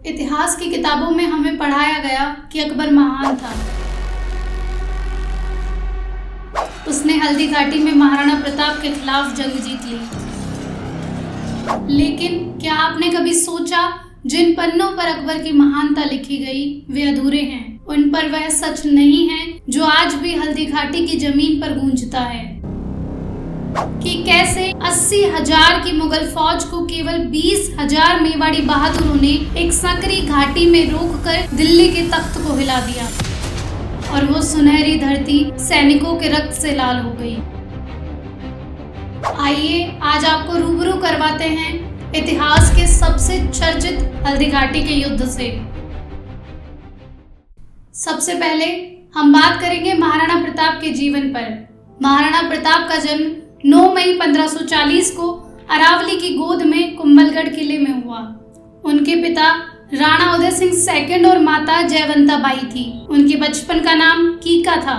इतिहास की किताबों में हमें पढ़ाया गया कि अकबर महान था। उसने हल्दी घाटी में महाराणा प्रताप के खिलाफ जंग जीत ली। लेकिन क्या आपने कभी सोचा, जिन पन्नों पर अकबर की महानता लिखी गई वे अधूरे हैं। उन पर वह सच नहीं है जो आज भी हल्दी घाटी की जमीन पर गूंजता है कि कैसे 80,000 की मुगल फौज को केवल 20,000 मेवाड़ी बहादुरों ने एक संकरी घाटी में रोककर दिल्ली के तख्त को हिला दिया और वो सुनहरी धरती सैनिकों के रक्त से लाल हो गई। आइए आज आपको रूबरू करवाते हैं इतिहास के सबसे चर्चित हल्दी घाटी के युद्ध से। सबसे पहले हम बात करेंगे महाराणा प्रताप के जीवन पर। महाराणा प्रताप का जन्म 9 मई 1540 को अरावली की गोद में कुंभलगढ़ किले में हुआ। उनके पिता राणा उदय सिंह सेकंड और माता जयवंता बाई थी। उनके बचपन का नाम कीका था।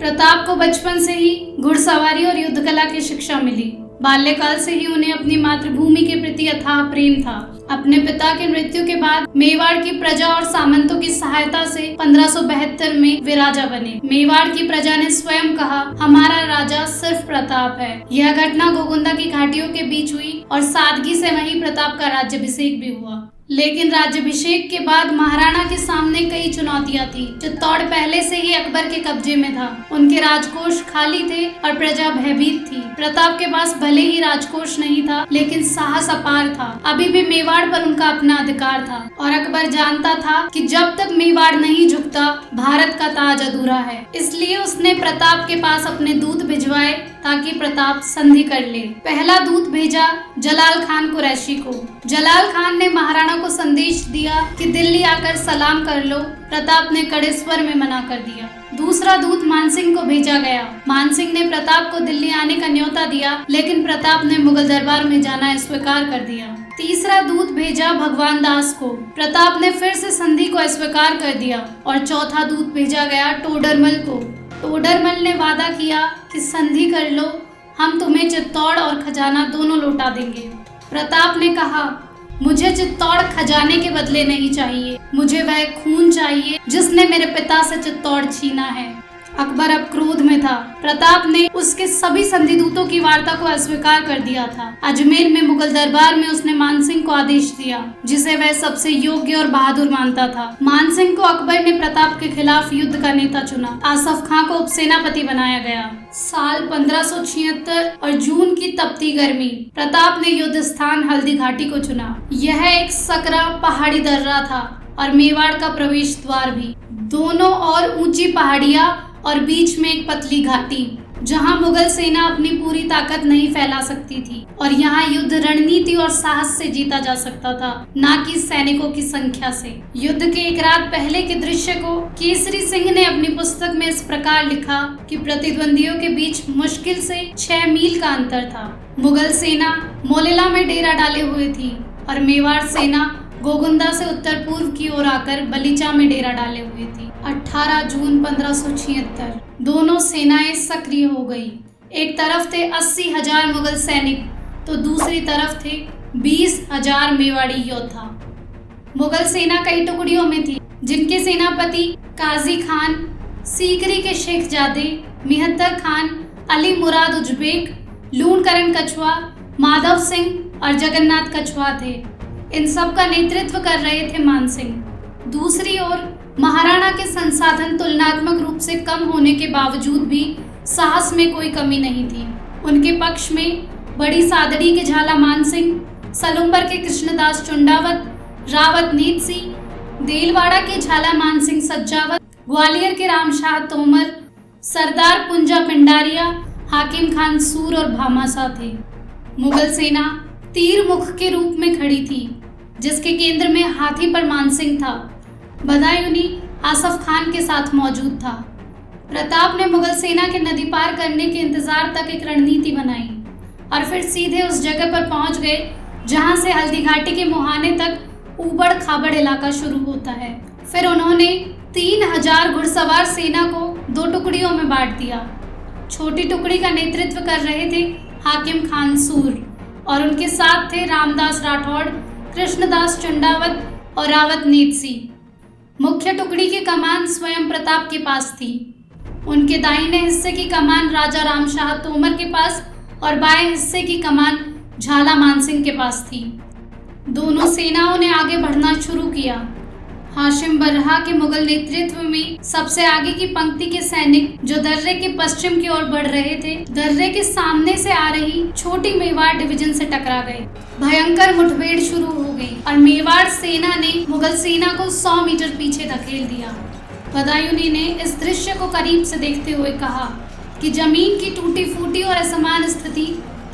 प्रताप को बचपन से ही घुड़सवारी और युद्ध कला की शिक्षा मिली। बाल्यकाल से ही उन्हें अपनी मातृभूमि के प्रति अथाह प्रेम था। अपने पिता की मृत्यु के बाद मेवाड़ की प्रजा और सामंतों की सहायता से 1572 में वे राजा बने। मेवाड़ की प्रजा ने स्वयं कहा, हमारा राजा सिर्फ प्रताप है। यह घटना गोगुंदा की घाटियों के बीच हुई और सादगी से वहीं प्रताप का राज्याभिषेक भी हुआ। लेकिन राज्याभिषेक के बाद महाराणा के सामने कई चुनौतियां थी। चित्तौड़ पहले से ही अकबर के कब्जे में था। उनके राजकोष खाली थे और प्रजा भयभीत थी। प्रताप के पास भले ही राजकोष नहीं था, लेकिन साहस अपार था। अभी भी मेवाड़ पर उनका अपना अधिकार था और अकबर जानता था कि जब तक मेवाड़ नहीं झुकता, भारत का ताज अधूरा है। इसलिए उसने प्रताप के पास अपने दूत भिजवाए ताकि प्रताप संधि कर ले। पहला दूत भेजा जलाल खान कुरैशी को। जलाल खान ने महाराणा को संदेश दिया कि दिल्ली आकर सलाम कर लो। प्रताप ने कड़े स्वर में मना कर दिया। दूसरा दूत मानसिंह को भेजा गया। मानसिंह ने प्रताप को दिल्ली आने का न्योता दिया, लेकिन प्रताप ने मुगल दरबार में जाना अस्वीकार कर दिया। तीसरा दूत भेजा भगवान दास को। प्रताप ने फिर से संधि को अस्वीकार कर दिया और चौथा दूत भेजा गया टोडरमल को। टोडरमल ने वादा किया कि संधि कर लो, हम तुम्हें चित्तौड़ और खजाना दोनों लौटा देंगे। प्रताप ने कहा, मुझे चित्तौड़ खजाने के बदले नहीं चाहिए, मुझे वह खून चाहिए जिसने मेरे पिता से चित्तौड़ छीना है। अकबर अब क्रोध में था। प्रताप ने उसके सभी संधि दूतों की वार्ता को अस्वीकार कर दिया था। अजमेर में मुगल दरबार में उसने मानसिंह को आदेश दिया, जिसे वह सबसे योग्य और बहादुर मानता था। मानसिंह को अकबर ने प्रताप के खिलाफ युद्ध का नेता चुना। आसफ खां को उपसेनापति बनाया गया। साल 1576 और जून की तपती गर्मी, प्रताप ने युद्ध स्थान हल्दी घाटी को चुना। यह एक सकरा पहाड़ी दर्रा था और मेवाड़ का प्रवेश द्वार भी। दोनों ओर ऊंची पहाड़ियां और बीच में एक पतली घाटी, जहां मुगल सेना अपनी पूरी ताकत नहीं फैला सकती थी और यहां युद्ध रणनीति और साहस से जीता जा सकता था, न कि सैनिकों की संख्या से। युद्ध के एक रात पहले के दृश्य को केसरी सिंह ने अपनी पुस्तक में इस प्रकार लिखा कि प्रतिद्वंदियों के बीच मुश्किल से 6 मील का अंतर था। मुगल सेना मोलेला में डेरा डाले हुए थी और मेवाड़ सेना गोगुंदा से उत्तर पूर्व की ओर आकर बलीचा में डेरा डाले हुए थी। 18 जून 1576 दोनों सेनाएं सक्रिय हो गई। एक तरफ थे 80,000 मुगल सैनिक तो दूसरी तरफ थे 20,000 मेवाड़ी योद्धा। मुगल सेना कई टुकड़ियों में थी, जिनके सेनापति काजी खान, सीकरी के शेख जादे, मिहत्तर खान, अली मुराद उजबेक, लूणकरण कछुआ, माधव सिंह और जगन्नाथ कछुआ थे। इन सब का नेतृत्व कर रहे थे मानसिंह। दूसरी ओर महाराणा के संसाधन तुलनात्मक रूप से कम होने के बावजूद भी साहस में कोई कमी नहीं थी। उनके पक्ष में बड़ी सादड़ी के झाला मानसिंह, सलुम्बर के कृष्णदास चुंडावत, रावत नीत सिंह, देलवाड़ा के झाला मानसिंह सज्जावत, ग्वालियर के रामशाह तोमर, सरदार पुंजा पिंडारिया, हाकिम खान सूर और भामाशाह थे। मुगल सेना तीर मुख के रूप में खड़ी थी, जिसके केंद्र में हाथी पर मानसिंह था। बदायूनी आसफ खान के साथ मौजूद था। प्रताप ने मुगल सेना के नदी पार करने के इंतजार तक एक रणनीति बनाई और फिर सीधे उस जगह पर पहुंच गए जहां से हल्दी घाटी के मुहाने तक ऊबड़ खाबड़ इलाका शुरू होता है। फिर उन्होंने 3,000 घुड़सवार सेना को 2 टुकड़ियों में बांट दिया। छोटी टुकड़ी का नेतृत्व कर रहे थे हाकिम खान सूर और उनके साथ थे रामदास राठौड़, कृष्णदास चुंडावत, और रावत नेतसी। मुख्य टुकड़ी की कमान स्वयं प्रताप के पास थी। उनके दाहिने हिस्से की कमान राजा रामशाह तोमर के पास और बाएं हिस्से की कमान झाला मानसिंह के पास थी। दोनों सेनाओं ने आगे बढ़ना शुरू किया। हाशिम बरहा के मुगल नेतृत्व में सबसे आगे की पंक्ति के सैनिक जो दर्रे के पश्चिम की ओर बढ़ रहे थे, दर्रे के सामने से आ रही छोटी मेवाड़ डिवीजन से टकरा गए। भयंकर मुठभेड़ शुरू हो गई और मेवाड़ सेना ने मुगल सेना को 100 मीटर पीछे धकेल दिया। बदायूनी ने इस दृश्य को करीब से देखते हुए कहा कि जमीन की टूटी फूटी और असमान स्थिति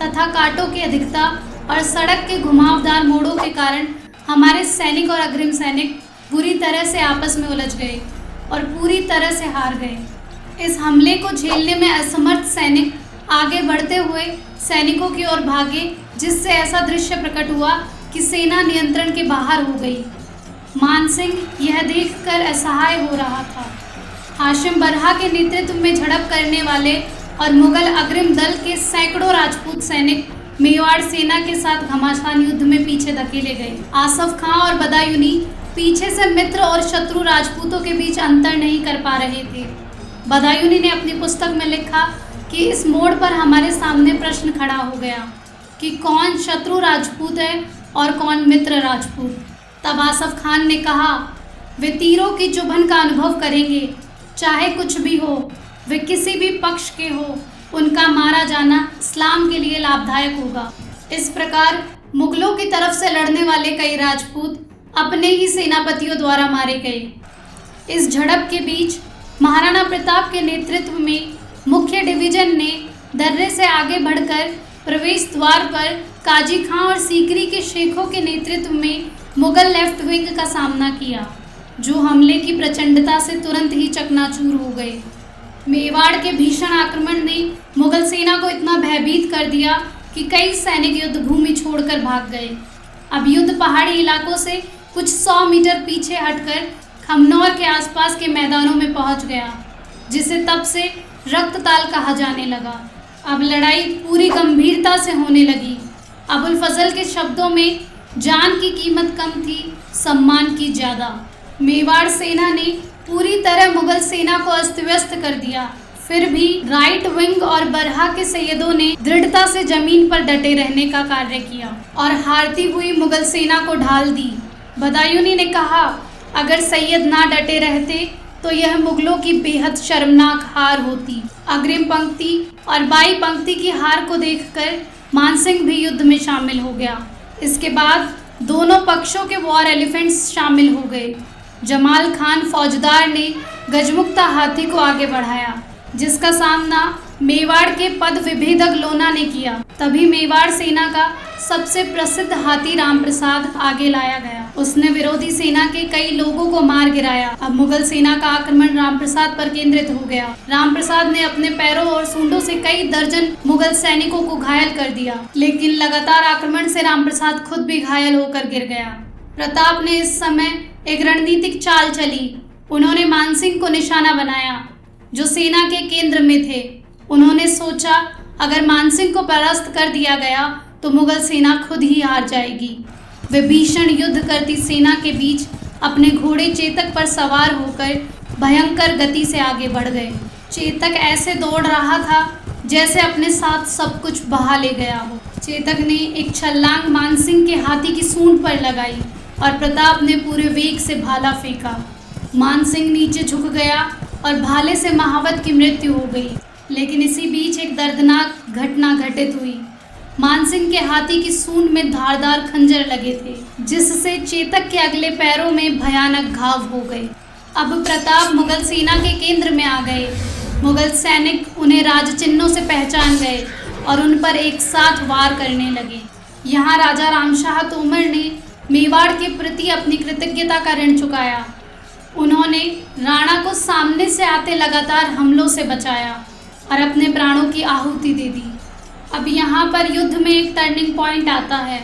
तथा कांटों की अधिकता और सड़क के घुमावदार मोड़ों के कारण हमारे सैनिक और अग्रिम सैनिक बुरी तरह से आपस में उलझ गए और पूरी तरह से हार गए। इस हमले को झेलने में असमर्थ सैनिक आगे बढ़ते हुए सैनिकों की ओर भागे, जिससे ऐसा दृश्य प्रकट हुआ कि सेना नियंत्रण के बाहर हो गई। मानसिंह यह देखकर असहाय हो रहा था। हाशिम बरहा के नेतृत्व में झड़प करने वाले और मुगल अग्रिम दल के सैकड़ों राजपूत सैनिक मेवाड़ सेना के साथ घमासान युद्ध में पीछे धकेले गए। आसफ खां और बदायूनी पीछे से मित्र और शत्रु राजपूतों के बीच अंतर नहीं कर पा रहे थे। बदायूनी ने अपनी पुस्तक में लिखा कि इस मोड़ पर हमारे सामने प्रश्न खड़ा हो गया कि कौन शत्रु राजपूत है और कौन मित्र राजपूत। तब आसफ खान ने कहा, वे तीरों की चुभन का अनुभव करेंगे, चाहे कुछ भी हो, वे किसी भी पक्ष के हो, उनका मारा जाना इस्लाम के लिए लाभदायक होगा। इस प्रकार मुगलों की तरफ से लड़ने वाले कई राजपूत अपने ही सेनापतियों द्वारा मारे गए। इस झड़प के बीच महाराणा प्रताप के नेतृत्व में मुख्य डिवीजन ने दर्रे से आगे बढ़कर प्रवेश द्वार पर काजी खां और सीकरी के शेखों के नेतृत्व में मुगल लेफ्ट विंग का सामना किया, जो हमले की प्रचंडता से तुरंत ही चकनाचूर हो गए। मेवाड़ के भीषण आक्रमण ने मुगल सेना को इतना भयभीत कर दिया कि कई सैनिक युद्ध भूमि छोड़कर भाग गए। अब युद्ध पहाड़ी इलाकों से कुछ 100 मीटर पीछे हटकर खमनौर के आसपास के मैदानों में पहुंच गया, जिसे तब से रक्तताल कहा जाने लगा। अब लड़ाई पूरी गंभीरता से होने लगी। अबुल फजल के शब्दों में, जान की कीमत कम थी, सम्मान की ज़्यादा। मेवाड़ सेना ने पूरी तरह मुगल सेना को अस्त व्यस्त कर दिया। फिर भी राइट विंग और बरहा के सैयदों ने दृढ़ता से जमीन पर डटे रहने का कार्य किया और हारती हुई मुगल सेना को ढाल दी। बदायूनी ने कहा, अगर सैयद ना डटे रहते तो यह मुगलों की बेहद शर्मनाक हार होती। अग्रिम पंक्ति और बाई पंक्ति की हार को देखकर मानसिंह भी युद्ध में शामिल हो गया। इसके बाद दोनों पक्षों के वॉर एलिफेंट्स शामिल हो गए। जमाल खान फौजदार ने गजमुक्ता हाथी को आगे बढ़ाया, जिसका सामना मेवाड़ के पद विभेदक लोना ने किया। तभी मेवाड़ सेना का सबसे प्रसिद्ध हाथी राम प्रसाद आगे लाया गया। उसने विरोधी सेना के कई लोगों को मार गिराया। अब मुगल सेना का आक्रमण राम प्रसाद पर केंद्रित हो गया। राम प्रसाद ने अपने पैरों और सूंडों से कई दर्जन मुगल सैनिकों को घायल कर दिया, लेकिन लगातार आक्रमण से राम प्रसाद खुद भी घायल होकर गिर गया। प्रताप ने इस समय एक रणनीतिक चाल चली। उन्होंने मानसिंह को निशाना बनाया, जो सेना के केंद्र में थे। उन्होंने सोचा, अगर मानसिंह को परास्त कर दिया गया तो मुगल सेना खुद ही हार जाएगी। वे भीषण युद्ध करती सेना के बीच अपने घोड़े चेतक पर सवार होकर भयंकर गति से आगे बढ़ गए। चेतक ऐसे दौड़ रहा था जैसे अपने साथ सब कुछ बहा ले गया हो। चेतक ने एक छलांग मानसिंह के हाथी की सूंड पर लगाई और प्रताप ने पूरे वेग से भाला फेंका। मानसिंह नीचे झुक गया और भाले से महावत की मृत्यु हो गई। लेकिन इसी बीच एक दर्दनाक घटना घटित हुई। मानसिंह के हाथी की सूंड में धारदार खंजर लगे थे, जिससे चेतक के अगले पैरों में भयानक घाव हो गए। अब प्रताप मुगल सेना के केंद्र में आ गए। मुगल सैनिक उन्हें राजचिन्हों से पहचान गए और उन पर एक साथ वार करने लगे। यहाँ राजा रामशाह तोमर ने मेवाड़ के प्रति अपनी कृतज्ञता का ऋण चुकाया। उन्होंने राणा को सामने से आते लगातार हमलों से बचाया और अपने प्राणों की आहुति दे दी। अब यहाँ पर युद्ध में एक टर्निंग पॉइंट आता है।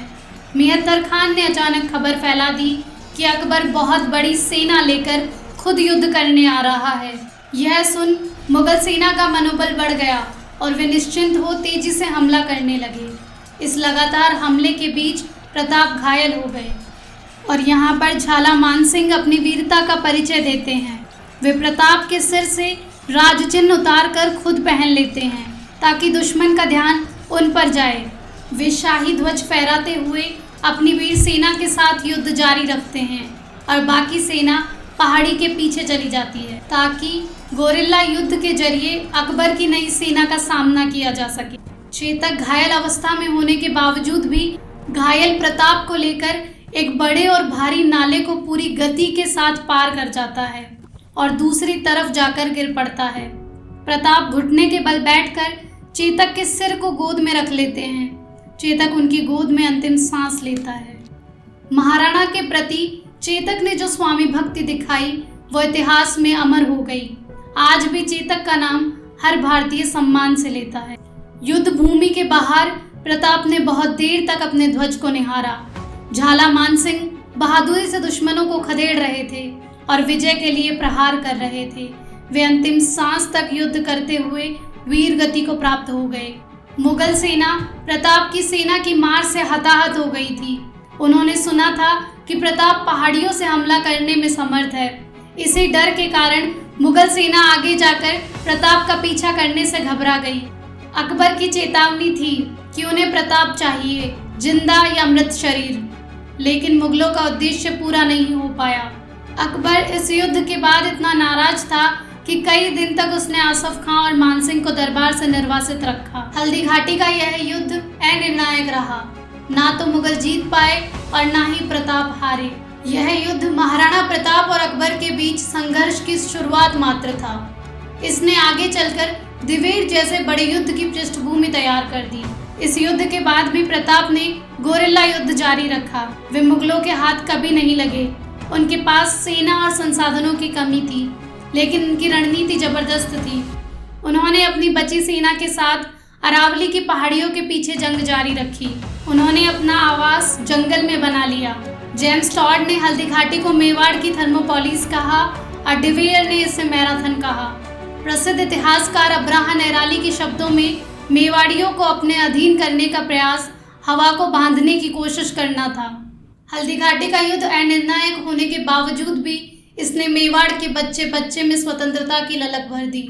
मेहतर खान ने अचानक खबर फैला दी कि अकबर बहुत बड़ी सेना लेकर खुद युद्ध करने आ रहा है। यह सुन मुगल सेना का मनोबल बढ़ गया और वे निश्चिंत हो तेजी से हमला करने लगे। इस लगातार हमले के बीच प्रताप घायल हो गए। और यहाँ पर झाला मानसिंह अपनी वीरता का परिचय देते हैं। वे प्रताप के सिर से राज चिन्ह उतार कर खुद पहन लेते हैं ताकि दुश्मन का ध्यान उन पर जाए। वे शाही ध्वज फहराते हुए अपनी वीर सेना के साथ युद्ध जारी रखते हैं और बाकी सेना पहाड़ी के पीछे चली जाती है ताकि गोरिल्ला युद्ध के जरिए अकबर की नई सेना का सामना किया जा सके। चेतक घायल अवस्था में होने के बावजूद भी घायल प्रताप को लेकर एक बड़े और भारी नाले को पूरी गति के साथ पार कर जाता है और दूसरी तरफ जाकर गिर पड़ता है। प्रताप घुटने के बल बैठकर चेतक के सिर को गोद में रख लेते हैं। चेतक उनकी गोद में अंतिम सांस लेता है। महाराणा के प्रति चेतक ने जो स्वामी भक्ति दिखाई वो इतिहास में अमर हो गई। आज भी चेतक का नाम हर भारतीय सम्मान से लेता है। युद्ध भूमि के बाहर प्रताप ने बहुत देर तक अपने ध्वज को निहारा। झाला मानसिंह बहादुरी से दुश्मनों को खदेड़ रहे थे और विजय के लिए प्रहार कर रहे थे। वे अंतिम सांस तक युद्ध करते हुए वीर गति को प्राप्त हो गए। मुगल सेना प्रताप की सेना की मार से हताहत हो गई थी। उन्होंने सुना था कि प्रताप पहाड़ियों से हमला करने में समर्थ है। इसी डर के कारण मुगल सेना आगे जाकर प्रताप का पीछा करने से घबरा गई। अकबर की चेतावनी थी कि उन्हें प्रताप चाहिए, जिंदा या मृत शरीर, लेकिन मुगलों का उद्देश्य पूरा नहीं हो पाया। अकबर इस युद्ध के बाद इतना नाराज था कि कई दिन तक उसने आसफ खां और मानसिंह को दरबार से निर्वासित रखा। हल्दी घाटी का यह युद्ध अनिर्णायक रहा। ना तो मुगल जीत पाए और ना ही प्रताप हारे। यह युद्ध महाराणा प्रताप और अकबर के बीच संघर्ष की शुरुआत मात्र था। इसने आगे चलकर दिवेर जैसे बड़े युद्ध की पृष्ठभूमि तैयार कर दी। इस युद्ध के बाद भी प्रताप ने गोरिल्ला युद्ध जारी रखा। वे मुगलों के हाथ कभी नहीं लगे। उनके पास सेना और संसाधनों की कमी थी, लेकिन उनकी रणनीति जबरदस्त थी। उन्होंने अपनी बची सेना के साथ अरावली की पहाड़ियों के पीछे जंग जारी रखी। उन्होंने अपना आवास जंगल में बना लिया। जेम्स टॉड ने हल्दी घाटी को मेवाड़ की थर्मोपोलिस कहा और डिवेयर ने इसे मैराथन कहा। प्रसिद्ध इतिहासकार अब्राहम एराली के शब्दों में मेवाड़ियों को अपने अधीन करने का प्रयास हवा को बांधने की कोशिश करना था। हल्दी घाटी का युद्ध अनिर्णायक होने के बावजूद भी इसने मेवाड़ के बच्चे बच्चे में स्वतंत्रता की ललक भर दी।